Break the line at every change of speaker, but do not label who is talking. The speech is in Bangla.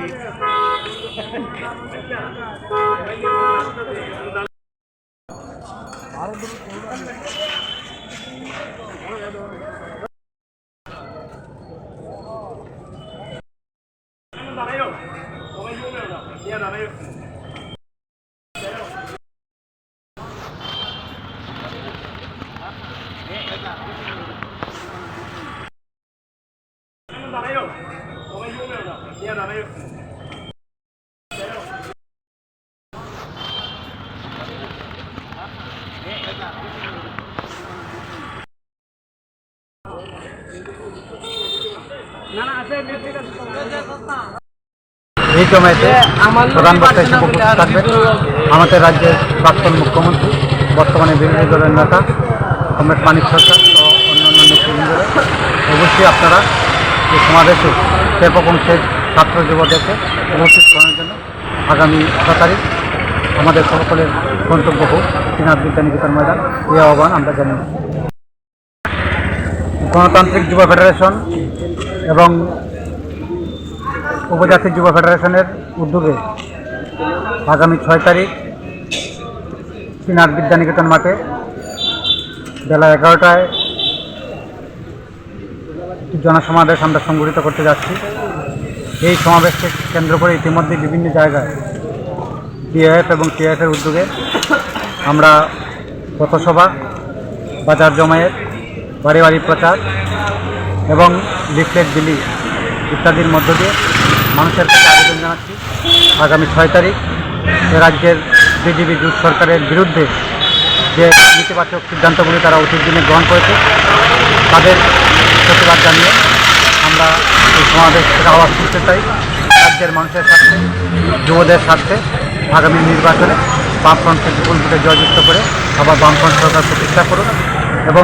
এই জমায়েতে প্রধান বক্তা হিসেবে উপস্থিত থাকবেন আমাদের রাজ্যের প্রাক্তন মুখ্যমন্ত্রী, বর্তমানে বিরোধী দলের নেতা কমরেড মানিক সরকার ও অন্যান্য নেতৃবৃন্দরা। অবশ্যই আপনারা এই সমাবেশে শেরপকংশের ছাত্র যুবদেরকে উপস্থিত করার জন্য আগামী 6 তারিখ আমাদের সকলের গন্তব্য হোক শ্রীনাথ বিদ্যানিকেতন ময়দান, এই আহ্বান আমরা জানাই। গণতান্ত্রিক যুব ফেডারেশন এবং উপজাতি যুব ফেডারেশনের উদ্যোগে আগামী 6 তারিখ শ্রীনাথ বিদ্যানিকেতন মাঠে বেলা 11টায় জনসমাবেশ আমরা সংগঠিত করতে যাচ্ছি। এই সমাবেশকে কেন্দ্র করে ইতিমধ্যে বিভিন্ন জায়গায় টিএএফ এবং টিএএফের উদ্যোগে আমরা পথসভা, বাজার জমায়েত, বাড়ি বাড়ি প্রচার এবং লিফলেট বিলি ইত্যাদির মধ্য দিয়ে মানুষের কাছে আবেদন জানাচ্ছি আগামী 6 তারিখ রাজ্যের বিজেপি জোট সরকারের বিরুদ্ধে যে নেতিবাচক সিদ্ধান্তগুলি তারা অতীত দিনে গ্রহণ করেছে তাদের প্রতিবাদ জানিয়ে আমরা এই সমাবেশ থেকে আওয়াজ তুলতে চাই। রাজ্যের মানুষের স্বার্থে, যুবদের স্বার্থে আগামী নির্বাচনে বামফ্রন্টকে বিপুল ভোটে জয়যুক্ত করে আবার বামফ্রন্ট সরকার প্রতিষ্ঠা করুন এবং